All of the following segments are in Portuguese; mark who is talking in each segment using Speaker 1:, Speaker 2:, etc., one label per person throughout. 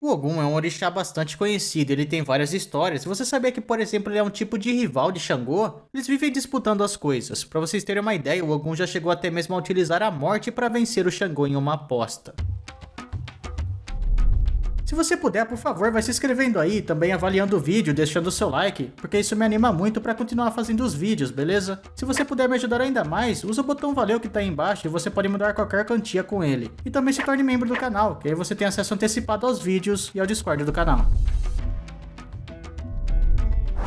Speaker 1: O Ogum é um orixá bastante conhecido, ele tem várias histórias. Você sabia que, por exemplo, ele é um tipo de rival de Xangô? Eles vivem disputando as coisas. Para vocês terem uma ideia, o Ogum já chegou até mesmo a utilizar a morte para vencer o Xangô em uma aposta. Se você puder, por favor, vai se inscrevendo aí, também avaliando o vídeo, deixando o seu like, porque isso me anima muito para continuar fazendo os vídeos, beleza? Se você puder me ajudar ainda mais, usa o botão valeu que tá aí embaixo e você pode mudar qualquer quantia com ele. E também se torne membro do canal, que aí você tem acesso antecipado aos vídeos e ao Discord do canal.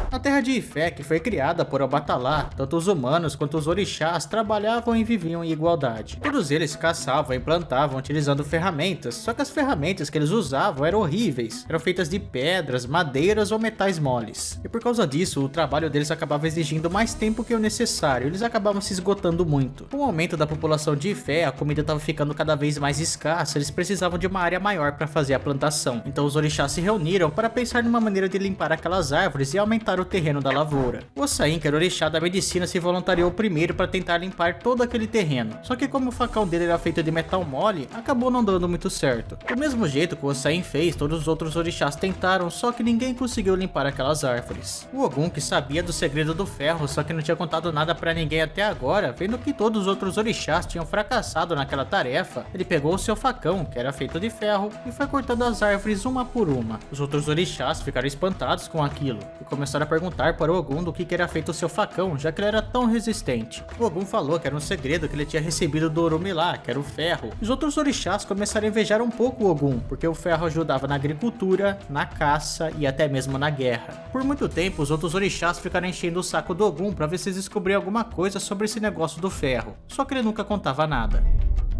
Speaker 1: A Terra de Ifé, que foi criada por Obatalá, tanto os humanos quanto os orixás trabalhavam e viviam em igualdade. Todos eles caçavam e plantavam utilizando ferramentas, só que as ferramentas que eles usavam eram horríveis, eram feitas de pedras, madeiras ou metais moles. E por causa disso, o trabalho deles acabava exigindo mais tempo que o necessário, eles acabavam se esgotando muito. Com o aumento da população de Ifé, a comida estava ficando cada vez mais escassa, eles precisavam de uma área maior para fazer a plantação. Então os orixás se reuniram para pensar numa maneira de limpar aquelas árvores e aumentar o terreno da lavoura. O Ossain, que era o orixá da medicina, se voluntariou primeiro para tentar limpar todo aquele terreno. Só que como o facão dele era feito de metal mole, acabou não dando muito certo. Do mesmo jeito que o Ossain fez, todos os outros orixás tentaram, só que ninguém conseguiu limpar aquelas árvores. O Ogum, que sabia do segredo do ferro, só que não tinha contado nada para ninguém até agora, vendo que todos os outros orixás tinham fracassado naquela tarefa, ele pegou o seu facão, que era feito de ferro, e foi cortando as árvores uma por uma. Os outros orixás ficaram espantados com aquilo e começaram a perguntar para o Ogum do que era feito o seu facão, já que ele era tão resistente. O Ogum falou que era um segredo que ele tinha recebido do Orumilá, que era o ferro. Os outros orixás começaram a invejar um pouco o Ogum, porque o ferro ajudava na agricultura, na caça e até mesmo na guerra. Por muito tempo, os outros orixás ficaram enchendo o saco do Ogum para ver se eles descobriam alguma coisa sobre esse negócio do ferro, só que ele nunca contava nada.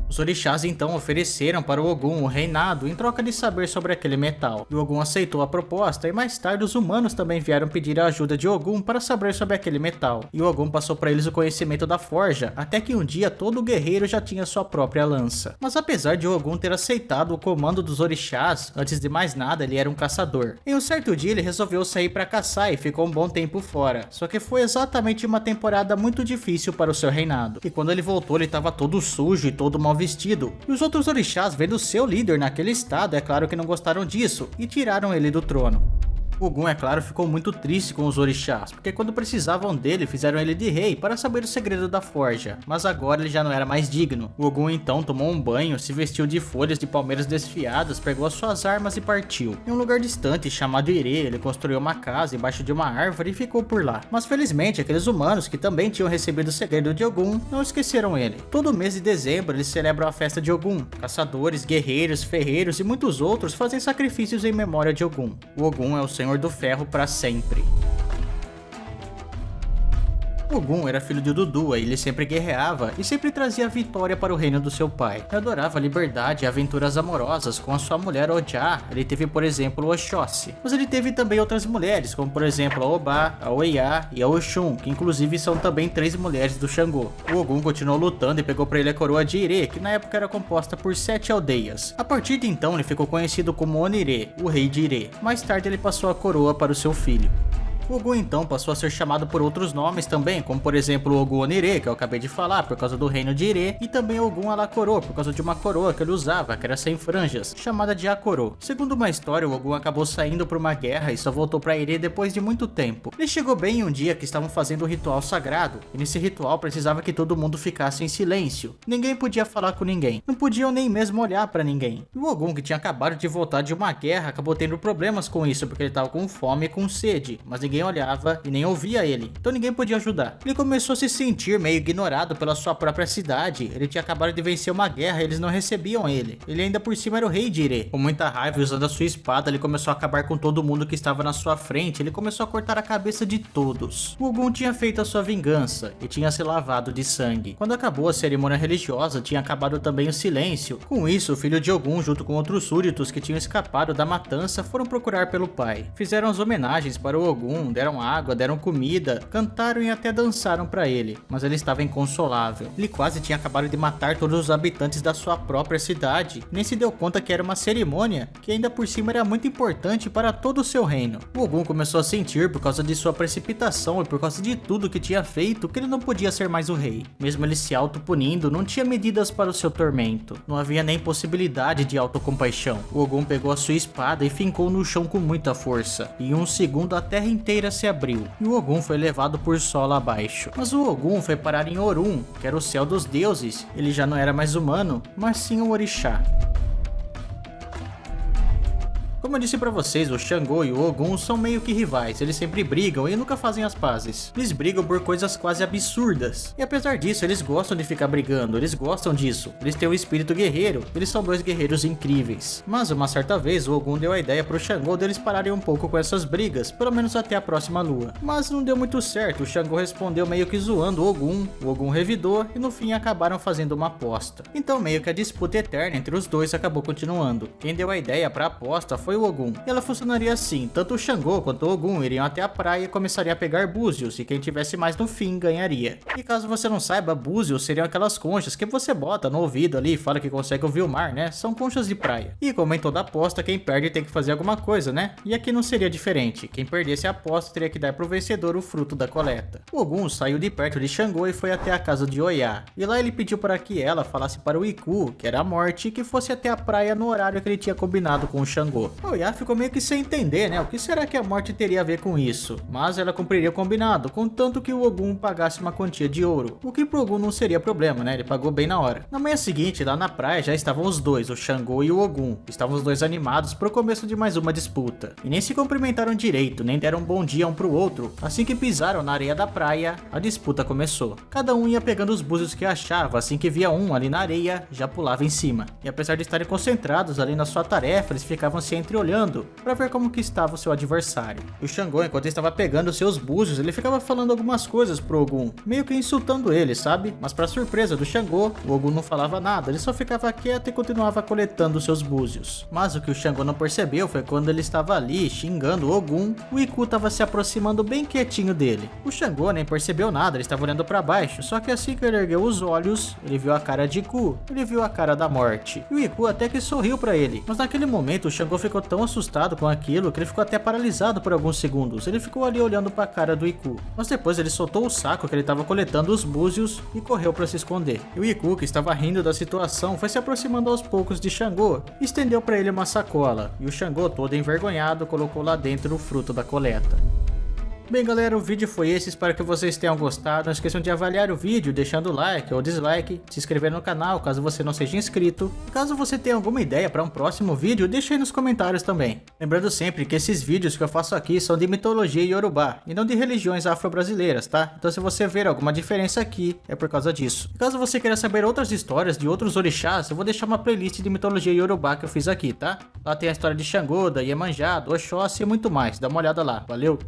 Speaker 1: Os orixás então ofereceram para o Ogum o reinado em troca de saber sobre aquele metal. E o Ogum aceitou a proposta e mais tarde os humanos também vieram pedir a ajuda de Ogum para saber sobre aquele metal. E o Ogum passou para eles o conhecimento da forja, até que um dia todo guerreiro já tinha sua própria lança. Mas apesar de Ogum ter aceitado o comando dos orixás, antes de mais nada ele era um caçador. Em um certo dia ele resolveu sair para caçar e ficou um bom tempo fora. Só que foi exatamente uma temporada muito difícil para o seu reinado. E quando ele voltou ele estava todo sujo e todo mal vestido. E os outros orixás, vendo seu líder naquele estado, é claro que não gostaram disso e tiraram ele do trono. O Ogum, é claro, ficou muito triste com os orixás, porque quando precisavam dele, fizeram ele de rei para saber o segredo da forja, mas agora ele já não era mais digno. O Ogum então tomou um banho, se vestiu de folhas de palmeiras desfiadas, pegou as suas armas e partiu. Em um lugar distante chamado Ire, ele construiu uma casa embaixo de uma árvore e ficou por lá. Mas felizmente, aqueles humanos que também tinham recebido o segredo de Ogum, não esqueceram ele. Todo mês de dezembro eles celebram a festa de Ogum. Caçadores, guerreiros, ferreiros e muitos outros fazem sacrifícios em memória de Ogum. O Ogum é o Senhor do Ferro para sempre. Ogum era filho de Dudu e ele sempre guerreava e sempre trazia vitória para o reino do seu pai. Ele adorava liberdade e aventuras amorosas com a sua mulher Ojá. Ele teve, por exemplo, Oxóssi. Mas ele teve também outras mulheres, como por exemplo a Obá, a Oiá e a Oxum, que inclusive são também 3 mulheres do Xangô. O Ogum continuou lutando e pegou para ele a coroa de Ire, que na época era composta por 7 aldeias. A partir de então ele ficou conhecido como Onire, o rei de Ire. Mais tarde ele passou a coroa para o seu filho. O Ogum então passou a ser chamado por outros nomes também, como por exemplo o Ogum Onire, que eu acabei de falar, por causa do reino de Ire, e também o Ogum Alakoro, por causa de uma coroa que ele usava, que era sem franjas, chamada de Akoro. Segundo uma história, o Ogum acabou saindo para uma guerra e só voltou para Ire depois de muito tempo. Ele chegou bem em um dia que estavam fazendo um ritual sagrado, e nesse ritual precisava que todo mundo ficasse em silêncio. Ninguém podia falar com ninguém, não podiam nem mesmo olhar para ninguém. E o Ogum, que tinha acabado de voltar de uma guerra, acabou tendo problemas com isso, porque ele estava com fome e com sede, mas ninguém olhava e nem ouvia ele, então ninguém podia ajudar. Ele começou a se sentir meio ignorado pela sua própria cidade. Ele tinha acabado de vencer uma guerra e eles não recebiam ele. Ele ainda por cima era o rei de Ire. Com muita raiva e usando a sua espada, ele começou a acabar com todo mundo que estava na sua frente. Ele começou a cortar a cabeça de todos. O Ogum tinha feito a sua vingança e tinha se lavado de sangue. Quando acabou a cerimônia religiosa, tinha acabado também o silêncio. Com isso, o filho de Ogum, junto com outros súditos que tinham escapado da matança, foram procurar pelo pai. Fizeram as homenagens para o Ogum, Ogum, deram água, deram comida, cantaram e até dançaram pra ele, mas ele estava inconsolável. Ele quase tinha acabado de matar todos os habitantes da sua própria cidade, nem se deu conta que era uma cerimônia que ainda por cima era muito importante para todo o seu reino. O Ogum começou a sentir, por causa de sua precipitação e por causa de tudo que tinha feito, que ele não podia ser mais o rei. Mesmo ele se auto-punindo, não tinha medidas para o seu tormento. Não havia nem possibilidade de autocompaixão. O Ogum pegou a sua espada e fincou no chão com muita força. Em um segundo a terra inteira se abriu, e o Ogum foi levado por solo abaixo. Mas o Ogum foi parar em Orun, que era o céu dos deuses. Ele já não era mais humano, mas sim um orixá. Como eu disse pra vocês, o Xangô e o Ogum são meio que rivais, eles sempre brigam e nunca fazem as pazes. Eles brigam por coisas quase absurdas. E apesar disso, eles gostam de ficar brigando, eles gostam disso. Eles têm um espírito guerreiro, eles são dois guerreiros incríveis. Mas uma certa vez, o Ogum deu a ideia pro Xangô deles pararem um pouco com essas brigas, pelo menos até a próxima lua. Mas não deu muito certo, o Xangô respondeu meio que zoando o Ogum revidou e no fim acabaram fazendo uma aposta. Então meio que a disputa eterna entre os dois acabou continuando. Quem deu a ideia pra aposta foi o Ogum. E ela funcionaria assim, tanto o Xangô quanto o Ogum iriam até a praia e começariam a pegar búzios, e quem tivesse mais no fim ganharia. E caso você não saiba, búzios seriam aquelas conchas que você bota no ouvido ali e fala que consegue ouvir o mar, né? São conchas de praia. E como em toda aposta, quem perde tem que fazer alguma coisa, né? E aqui não seria diferente. Quem perdesse a aposta teria que dar pro vencedor o fruto da coleta. O Ogum saiu de perto de Xangô e foi até a casa de Oya. E lá ele pediu para que ela falasse para o Iku, que era a morte, que fosse até a praia no horário que ele tinha combinado com o Xangô. Oya ficou meio que sem entender, né? O que será que a morte teria a ver com isso? Mas ela cumpriria o combinado, contanto que o Ogum pagasse uma quantia de ouro. O que pro Ogum não seria problema, né? Ele pagou bem na hora. Na manhã seguinte, lá na praia, já estavam os dois, o Xangô e o Ogum. Estavam os dois animados pro começo de mais uma disputa. E nem se cumprimentaram direito, nem deram um bom dia um pro outro. Assim que pisaram na areia da praia, a disputa começou. Cada um ia pegando os búzios que achava, assim que via um ali na areia, já pulava em cima. E apesar de estarem concentrados ali na sua tarefa, eles ficavam se entreolhando para ver como que estava o seu adversário. O Xangô, enquanto estava pegando seus búzios, ele ficava falando algumas coisas pro Ogum, meio que insultando ele, sabe? Mas para surpresa do Xangô, o Ogum não falava nada, ele só ficava quieto e continuava coletando seus búzios. Mas o que o Xangô não percebeu foi quando ele estava ali xingando o Ogum, o Iku estava se aproximando bem quietinho dele. O Xangô nem percebeu nada, ele estava olhando para baixo, só que assim que ele ergueu os olhos, ele viu a cara de Iku, ele viu a cara da morte. E o Iku até que sorriu para ele, mas naquele momento o Xangô ficou tão assustado com aquilo que ele ficou até paralisado por alguns segundos. Ele ficou ali olhando para a cara do Iku, mas depois ele soltou o saco que ele estava coletando os búzios e correu para se esconder. E o Iku, que estava rindo da situação, foi se aproximando aos poucos de Xangô e estendeu para ele uma sacola, e o Xangô, todo envergonhado, colocou lá dentro o fruto da coleta. Bem galera, o vídeo foi esse, espero que vocês tenham gostado. Não esqueçam de avaliar o vídeo, deixando o like ou dislike, se inscrever no canal caso você não seja inscrito. Caso você tenha alguma ideia para um próximo vídeo, deixe aí nos comentários também. Lembrando sempre que esses vídeos que eu faço aqui são de mitologia iorubá e não de religiões afro-brasileiras, tá? Então se você ver alguma diferença aqui, é por causa disso. Caso você queira saber outras histórias de outros orixás, eu vou deixar uma playlist de mitologia iorubá que eu fiz aqui, tá? Lá tem a história de Xangô, da Iemanjá, do Oxóssi e muito mais, dá uma olhada lá, valeu!